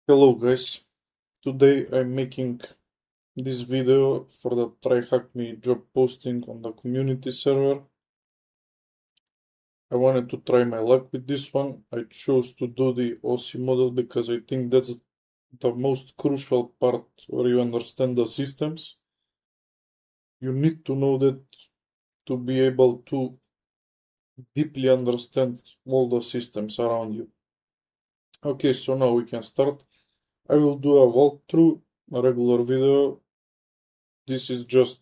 Hello guys, today I'm making this video for the TryHackMe job posting on the community server. I wanted to try my luck with this one. I chose to do the OSI model because I think that's the most crucial part where you understand the systems. You need to know that to be able to deeply understand all the systems around you. Okay, so now we can start. I will do a walkthrough, a regular video. This is just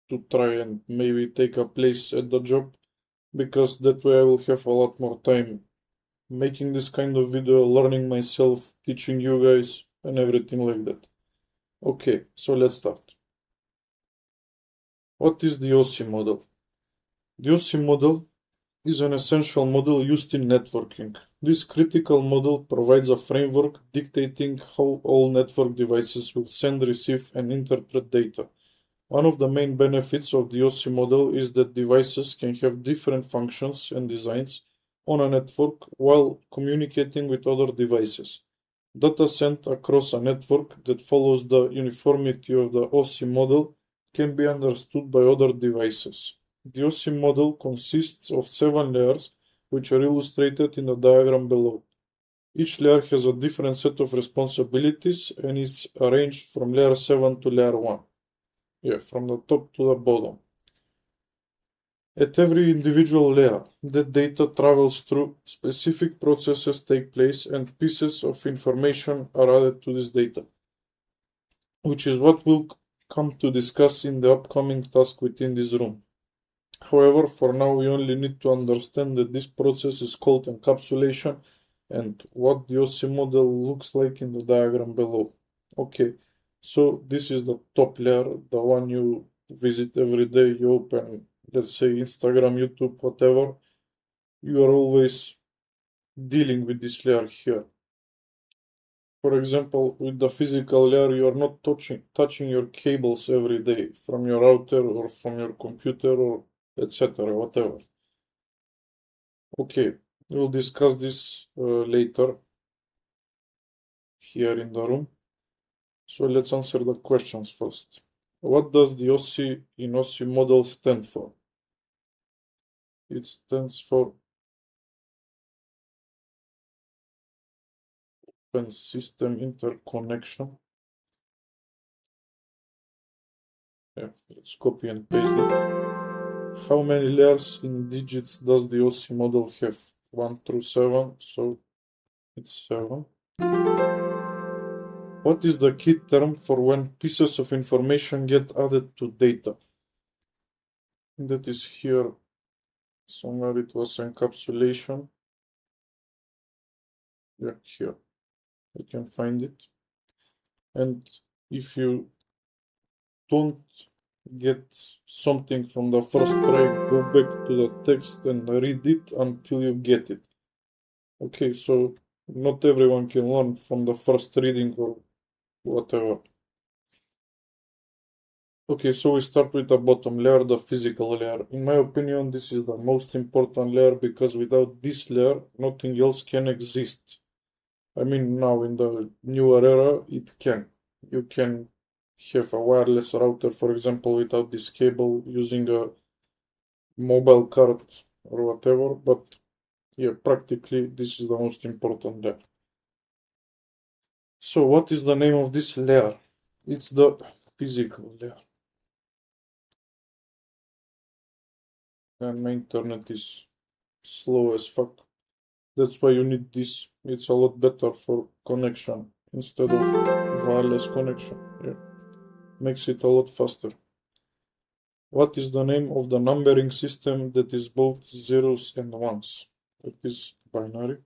to try and maybe take a place at the job because that way I will have a lot more time making this kind of video, learning myself, teaching you guys, and everything like that. Okay, so let's start. What is the OSI model? The OSI model is an essential model used in networking. This critical model provides a framework dictating how all network devices will send, receive, and interpret data. One of the main benefits of the OSI model is that devices can have different functions and designs on a network while communicating with other devices. Data sent across a network that follows the uniformity of the OSI model can be understood by other devices. The OSI model consists of 7 layers, which are illustrated in the diagram below. Each layer has a different set of responsibilities and is arranged from layer 7 to layer 1. Yeah, from the top to the bottom. At every individual layer, the data travels through, specific processes take place, and pieces of information are added to this data, which is what we'll come to discuss in the upcoming task within this room. However, for now, we only need to understand that this process is called encapsulation and what the OSI model looks like in the diagram below. Okay, so this is the top layer, the one you visit every day, you open, let's say, Instagram, YouTube, whatever. You are always dealing with this layer here. For example, with the physical layer, you are not touching your cables every day from your router or from your computer or etc. whatever. Okay, we'll discuss this later here in the room. So let's answer the questions first. What does the OSI in OSI model stand for? It stands for Open System Interconnection. Yeah, let's copy and paste it. How many layers in digits does the OSI model have? 1 through 7, so it's 7. What is the key term for when pieces of information get added to data? That is here. Somewhere it was encapsulation. Yeah, here. You can find it. And if you don't get something from the first try, go back to the text and read it until you get it. Okay, so not everyone can learn from the first reading or whatever. Okay, so we start with the bottom layer, the physical layer. In my opinion, this is the most important layer because without this layer, nothing else can exist. I mean, now in the newer era, it can. You can have a wireless router, for example, without this cable using a mobile card or whatever, but yeah, practically this is the most important layer. So what is the name of this layer? It's the physical layer. And my internet is slow as fuck. That's why you need this. It's a lot better for connection instead of wireless connection. Yeah. Makes it a lot faster. What is the name of the numbering system that is both zeros and ones? It is binary.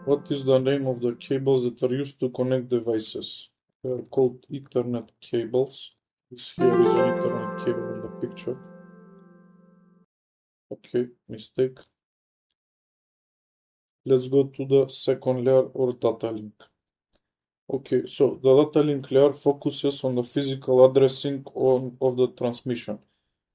What is the name of the cables that are used to connect devices? They are called Ethernet cables. This here is an Ethernet cable in the picture. Okay, mistake. Let's go to the second layer or data link. Okay, so the data link layer focuses on the physical addressing of the transmission.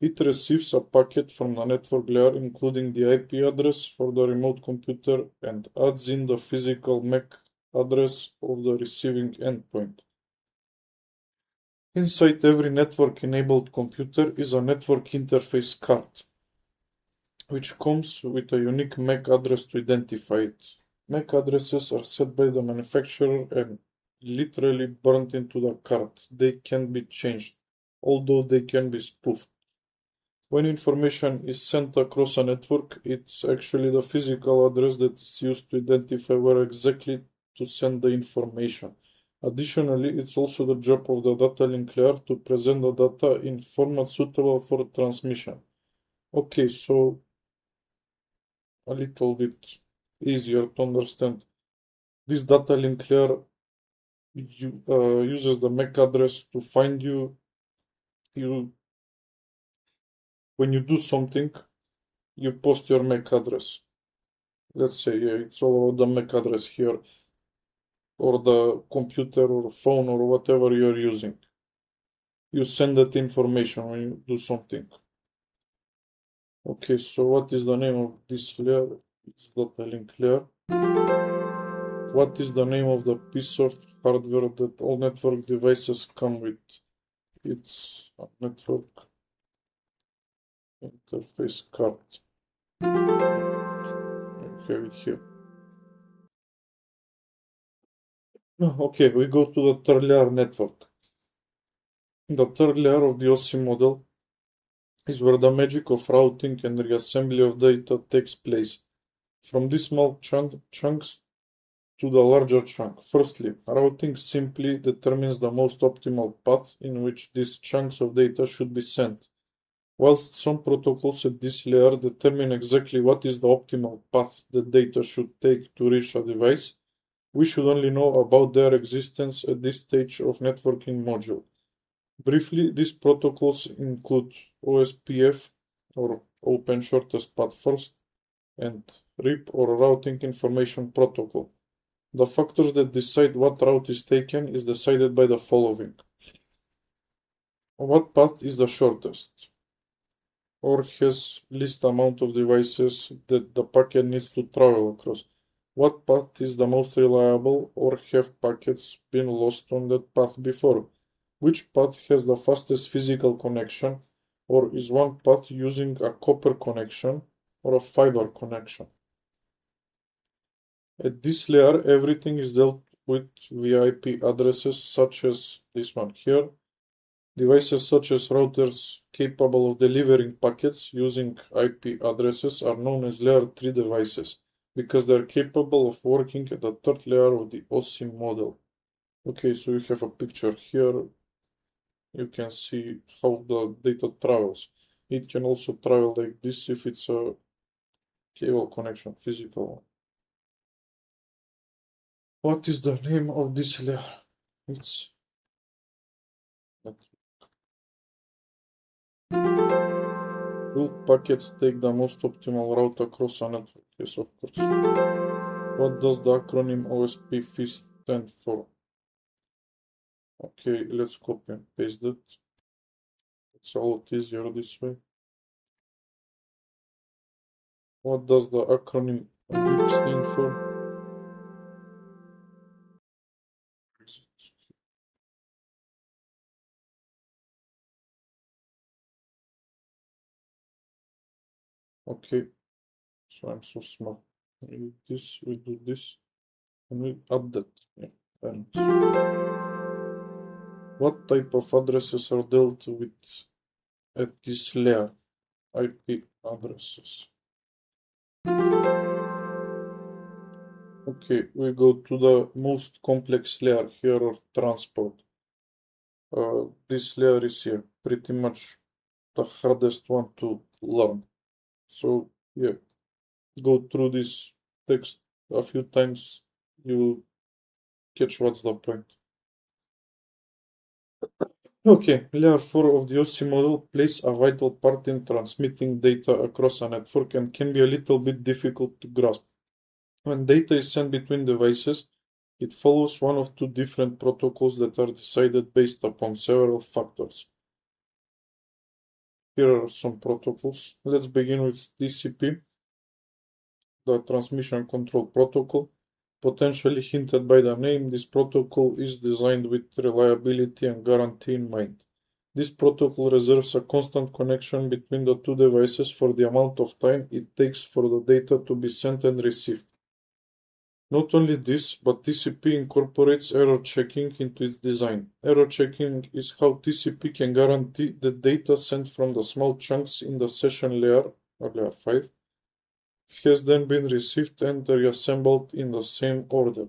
It receives a packet from the network layer including the IP address for the remote computer and adds in the physical MAC address of the receiving endpoint. Inside every network-enabled computer is a network interface card, which comes with a unique MAC address to identify it. MAC addresses are set by the manufacturer and literally burned into the card. They can be changed, although they can be spoofed. When information is sent across a network, it's actually the physical address that is used to identify where exactly to send the information. Additionally, it's also the job of the data link layer to present the data in format suitable for transmission. Okay, so a little bit easier to understand. This data link layer uses the MAC address to find you. When you do something, you post your MAC address. Let's say it's all about the MAC address here, or the computer or phone or whatever you're using. You send that information when you do something. Okay, so what is the name of this layer? It's data link layer. What is the name of the piece of hardware that all network devices come with? It's a network interface card. I have it here. Okay, we go to the third layer network. The third layer of the OSI model is where the magic of routing and reassembly of data takes place. From these small chunks to the larger chunk. Firstly, routing simply determines the most optimal path in which these chunks of data should be sent. Whilst some protocols at this layer determine exactly what is the optimal path the data should take to reach a device, we should only know about their existence at this stage of networking module. Briefly, these protocols include OSPF, or Open Shortest Path First, and RIP, or Routing Information Protocol. The factors that decide what route is taken is decided by the following. What path is the shortest, or has least amount of devices that the packet needs to travel across? What path is the most reliable, or have packets been lost on that path before? Which path has the fastest physical connection, or is one path using a copper connection or a fiber connection? At this layer, everything is dealt with via IP addresses such as this one here. Devices such as routers capable of delivering packets using IP addresses are known as layer 3 devices because they are capable of working at the third layer of the OSI model. Okay, so you have a picture here. You can see how the data travels. It can also travel like this if it's a cable connection, physical one. What is the name of this layer? It's will packets take the most optimal route across a network? Yes, of course. What does the acronym OSPF stand for? Okay, let's copy and paste it. It's a lot easier this way. What does the acronym WIP stand for? Okay, so I'm so smart. We do this, we do this, and we add that. Yeah, and what type of addresses are dealt with at this layer? IP addresses. Okay, we go to the most complex layer here, or transport. This layer is here, pretty much the hardest one to learn. So yeah, go through this text a few times, you will catch what's the point. Okay, layer 4 of the OSI model plays a vital part in transmitting data across a network and can be a little bit difficult to grasp. When data is sent between devices, it follows one of two different protocols that are decided based upon several factors. here are some protocols. Let's begin with TCP, the Transmission Control Protocol. Potentially hinted by the name, this protocol is designed with reliability and guarantee in mind. This protocol reserves a constant connection between the two devices for the amount of time it takes for the data to be sent and received. Not only this, but TCP incorporates error checking into its design. Error checking is how TCP can guarantee that data sent from the small chunks in the session layer, or layer 5, has then been received and reassembled in the same order.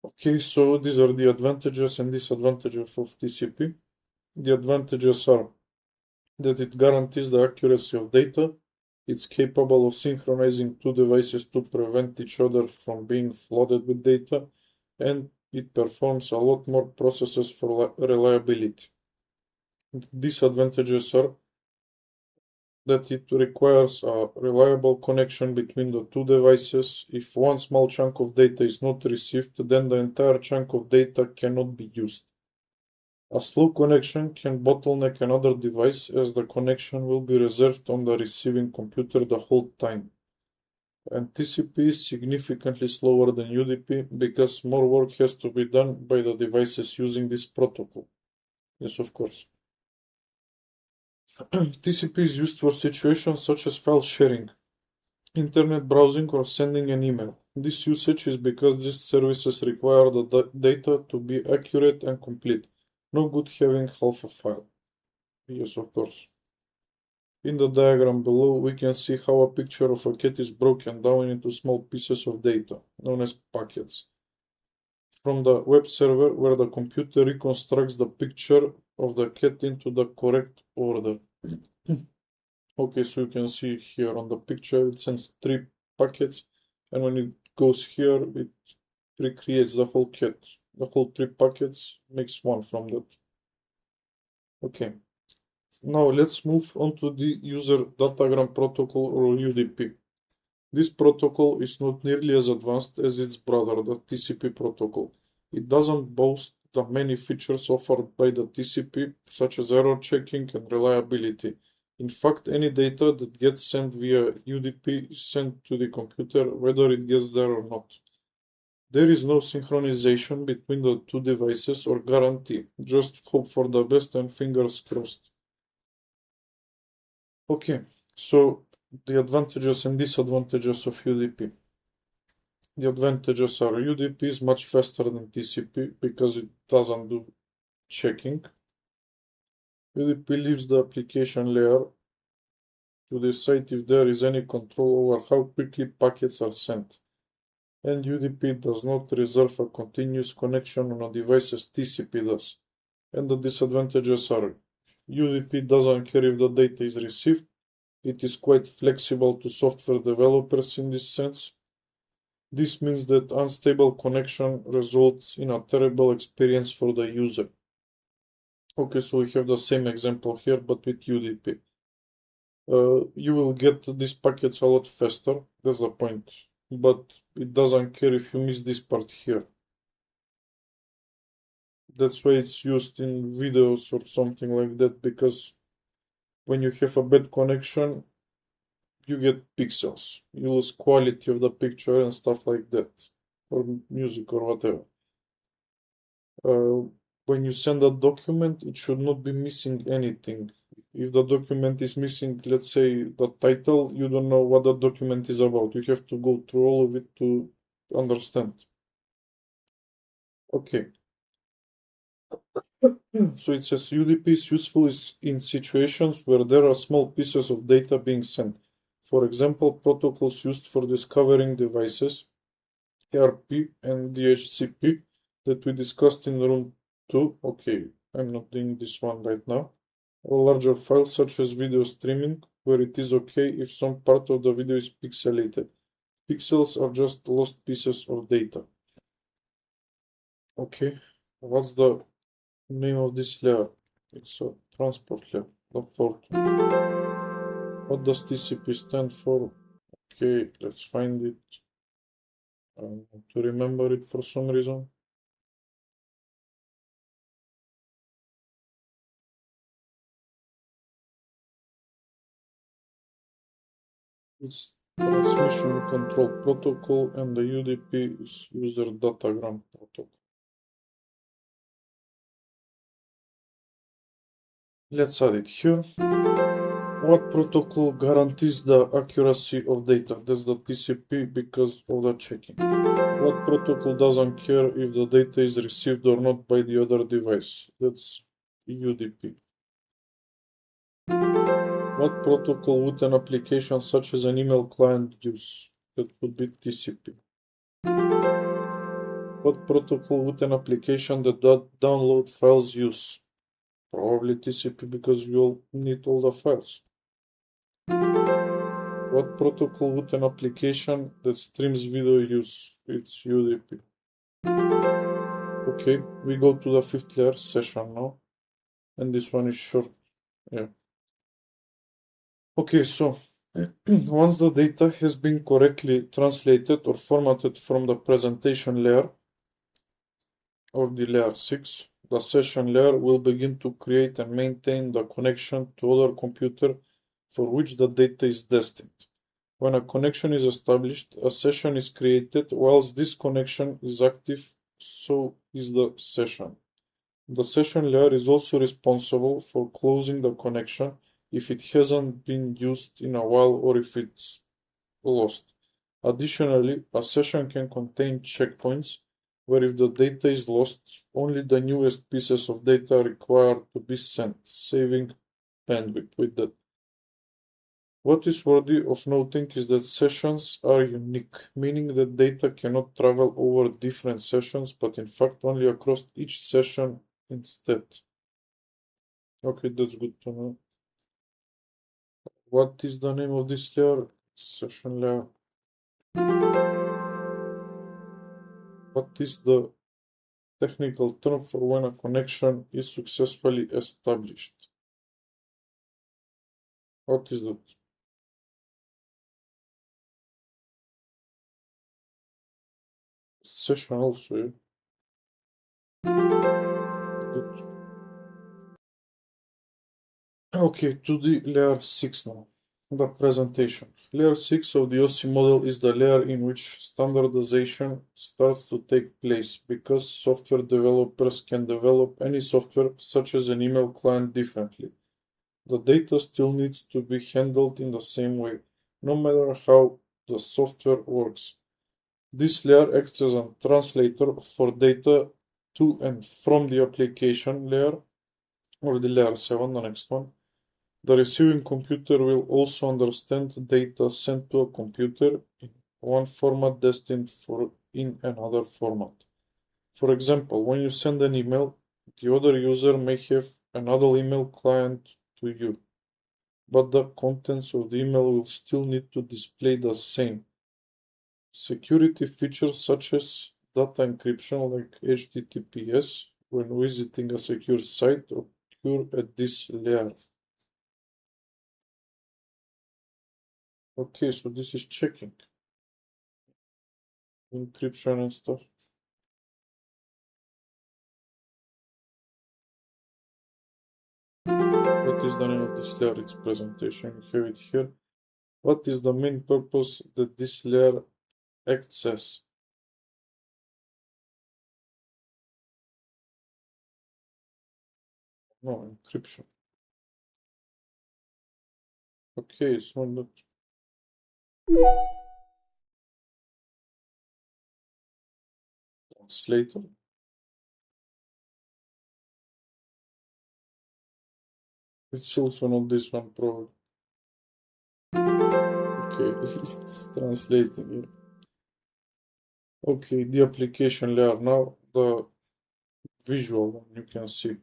Okay, so these are the advantages and disadvantages of TCP. The advantages are that it guarantees the accuracy of data. It's capable of synchronizing two devices to prevent each other from being flooded with data, and it performs a lot more processes for reliability. Disadvantages are that it requires a reliable connection between the two devices. If one small chunk of data is not received, then the entire chunk of data cannot be used. A slow connection can bottleneck another device as the connection will be reserved on the receiving computer the whole time. And TCP is significantly slower than UDP because more work has to be done by the devices using this protocol. Yes, of course. TCP is used for situations such as file sharing, internet browsing, or sending an email. This usage is because these services require the data to be accurate and complete. No good having half a file. Yes, of course. In the diagram below, we can see how a picture of a cat is broken down into small pieces of data, known as packets, from the web server where the computer reconstructs the picture of the cat into the correct order. Okay, so you can see here on the picture, it sends 3 packets, and when it goes here, it recreates the whole cat. The whole 3 packets makes one from that. Okay. Now let's move on to the user datagram protocol, or UDP. This protocol is not nearly as advanced as its brother, the TCP protocol. It doesn't boast the many features offered by the TCP, such as error checking and reliability. In fact, any data that gets sent via UDP is sent to the computer whether it gets there or not. There is no synchronization between the two devices or guarantee, just hope for the best and fingers crossed. Okay, so the advantages and disadvantages of UDP. The advantages are UDP is much faster than TCP because it doesn't do checking. UDP leaves the application layer to decide if there is any control over how quickly packets are sent. And UDP does not reserve a continuous connection on a device as TCP does. And the disadvantages are UDP doesn't care if the data is received. It is quite flexible to software developers in this sense. This means that unstable connection results in a terrible experience for the user. Okay, so we have the same example here, but with UDP. You will get these packets a lot faster, that's the point. But it doesn't care if you miss this part here. That's why it's used in videos or something like that, because when you have a bad connection, you get pixels. You lose quality of the picture and stuff like that, or music or whatever. When you send a document, it should not be missing anything. If the document is missing, let's say the title, you don't know what the document is about. You have to go through all of it to understand. Okay. So it says UDP is useful in situations where there are small pieces of data being sent. For example, protocols used for discovering devices, ARP and DHCP, that we discussed in room 2. Okay, I'm not doing this one right now. Or larger files such as video streaming, where it is okay if some part of the video is pixelated. Pixels are just lost pieces of data. Okay, what's the name of this layer? It's a transport layer, the fourth one. What does TCP stand for? Okay, let's find it. To remember it for some reason. It's transmission control protocol and the UDP is user datagram protocol. Let's add it here. What protocol guarantees the accuracy of data? That's the TCP because of the checking. What protocol doesn't care if the data is received or not by the other device? That's UDP. What protocol would an application such as an email client use? That would be TCP. What protocol would an application that download files use? Probably TCP because you'll need all the files. What protocol would an application that streams video use? It's UDP. Okay, we go to the fifth layer session now. And this one is short. Yeah. Okay, so once the data has been correctly translated or formatted from the presentation layer or the layer 6, the session layer will begin to create and maintain the connection to other computer for which the data is destined. When a connection is established, a session is created. Whilst this connection is active, so is the session. The session layer is also responsible for closing the connection if it hasn't been used in a while or if it's lost. Additionally, a session can contain checkpoints where if the data is lost, only the newest pieces of data are required to be sent, saving bandwidth with that. What is worthy of noting is that sessions are unique, meaning that data cannot travel over different sessions, but in fact only across each session instead. Okay, that's good to know. What is the name of this layer? Session layer. What is the technical term for when a connection is successfully established? What is that? Session also, yeah? Good. Okay, to the layer 6 now. The presentation. Layer 6 of the OSI model is the layer in which standardization starts to take place because software developers can develop any software, such as an email client, differently. The data still needs to be handled in the same way, no matter how the software works. This layer acts as a translator for data to and from the application layer, or the layer 7, the next one. The receiving computer will also understand data sent to a computer in one format destined for in another format. For example, when you send an email, the other user may have another email client to you, but the contents of the email will still need to display the same. Security features such as data encryption like HTTPS when visiting a secure site occur at this layer. Okay, so this is checking encryption and stuff. What is the name of this layer? Its presentation. You have it here. What is the main purpose that this layer acts as? No, encryption. Okay, it's not that. Translator. It's also not this one, probably. Okay, it's translating here. Okay, the application layer. Now the visual one you can see.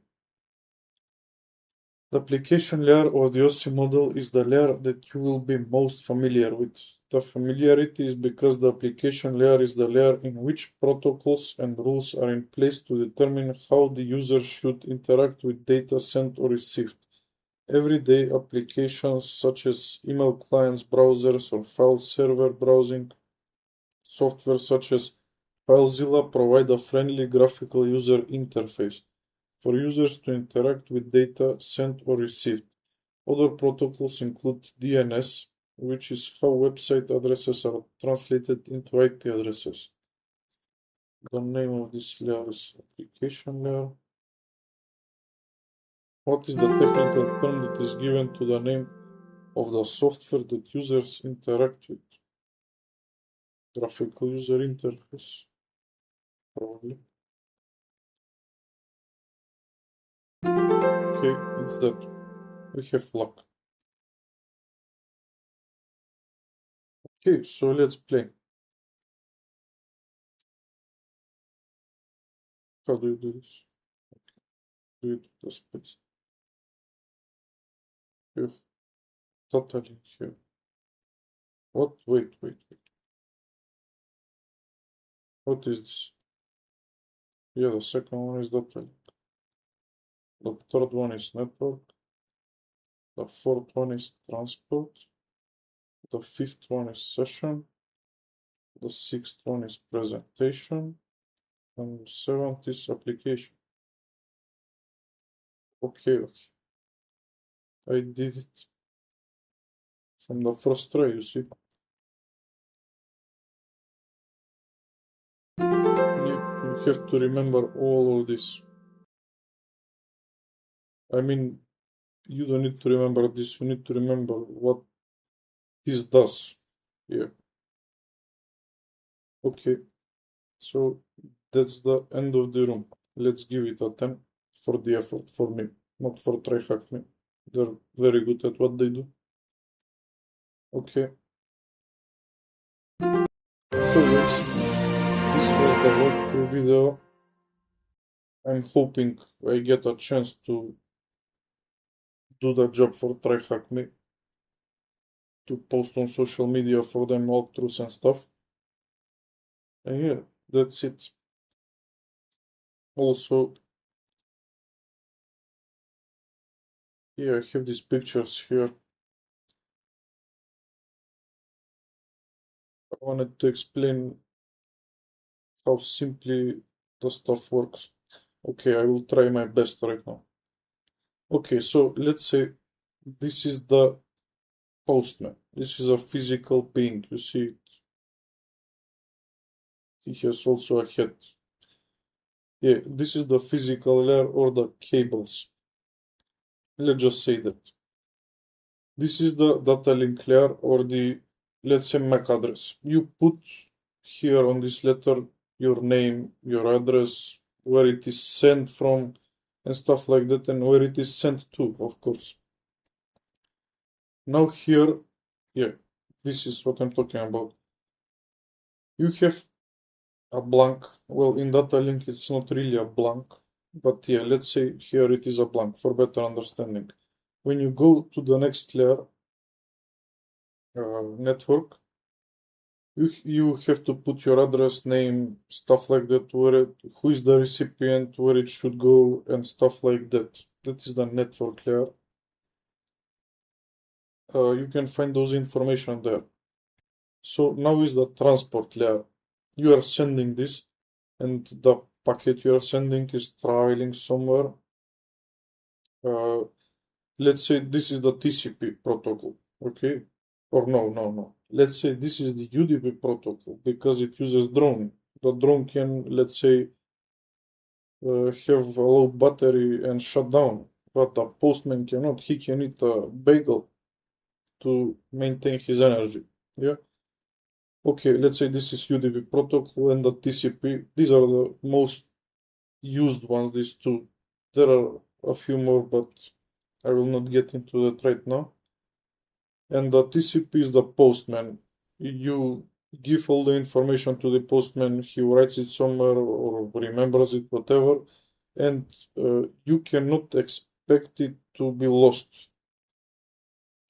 The application layer of the OSI model is the layer that you will be most familiar with. The familiarity is because the application layer is the layer in which protocols and rules are in place to determine how the user should interact with data sent or received. Everyday applications such as email clients, browsers, or file server browsing software such as FileZilla provide a friendly graphical user interface for users to interact with data sent or received. Other protocols include DNS, which is how website addresses are translated into IP addresses. The name of this layer is application layer. What is the technical term that is given to the name of the software that users interact with? Graphical user interface, probably. Okay, it's that. We have luck. Okay, so let's play. How do you do this? Do it with the space. You have data link here. What? Wait. What is this? Yeah, the second one is data link. The third one is network. The fourth one is transport. The fifth one is session. The sixth one is presentation. And seventh is application. Okay. I did it from the first try, you see. You have to remember all of this. I mean, you don't need to remember this, you need to remember what this does. Yeah. Okay, so that's the end of the room. Let's give it a 10 for the effort, for me, not for TryHackMe. They're very good at what they do. Okay, so guys, this was the walkthrough video. I'm hoping I get a chance to do the job for TryHackMe, to post on social media for them walkthroughs and stuff. And yeah, that's it. Also, yeah, I have these pictures here. I wanted to explain how simply the stuff works. Okay, I will try my best right now. Okay, so let's say this is the postman. This is a physical being. You see it. He has also a head. Yeah, this is the physical layer or the cables. Let's just say that. This is the data link layer or the, let's say, MAC address. You put here on this letter your name, your address, where it is sent from, and stuff like that, and where it is sent to, of course. Now here, yeah, this is what I'm talking about. You have a blank. Well, in data link, it's not really a blank, but yeah, let's say here it is a blank for better understanding. When you go to the next layer, network, you have to put your address, name, stuff like that, who is the recipient, where it should go, and stuff like that. That is the network layer. You can find those information there. So now is the transport layer. You are sending this, and the packet you are sending is traveling somewhere. Let's say this is the TCP protocol, okay? Or no. Let's say this is the UDP protocol because it uses drone. The drone can, let's say, have a low battery and shut down, but the postman cannot. He can eat a bagel to maintain his energy. Yeah. Okay, let's say this is UDP protocol and the TCP. These are the most used ones, these two. There are a few more, but I will not get into that right now. And the TCP is the postman. You give all the information to the postman, he writes it somewhere or remembers it, whatever, and you cannot expect it to be lost.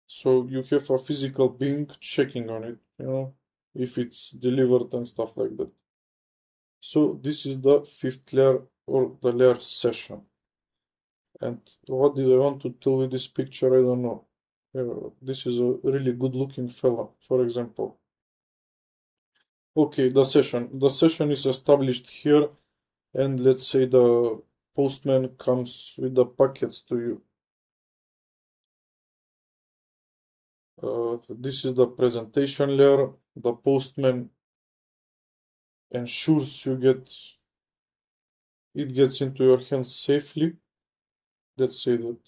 So you have a physical being checking on it, if it's delivered and stuff like that. So this is the fifth layer or the layer session. And what did I want to tell with this picture? I don't know. This is a really good looking fella, for example. Okay, the session. The session is established here, and let's say the postman comes with the packets to you. This is the presentation layer. The postman ensures it gets into your hands safely. Let's say that.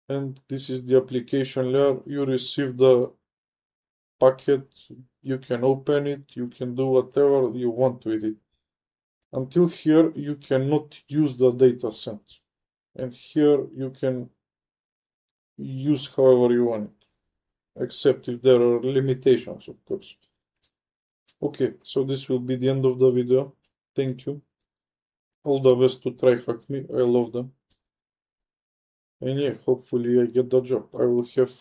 And this is the application layer. You receive the packet, you can open it, you can do whatever you want with it. Until here, you cannot use the data sent. And here you can use however you want it, except if there are limitations, of course. Okay, so this will be the end of the video. Thank you. All the best to TryHackMe. I love them. And yeah, hopefully I get the job. I will have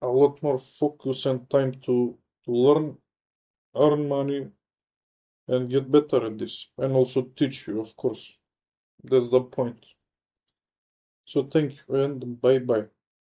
a lot more focus and time to learn, earn money, and get better at this. And also teach you, of course. That's the point. So thank you and bye bye.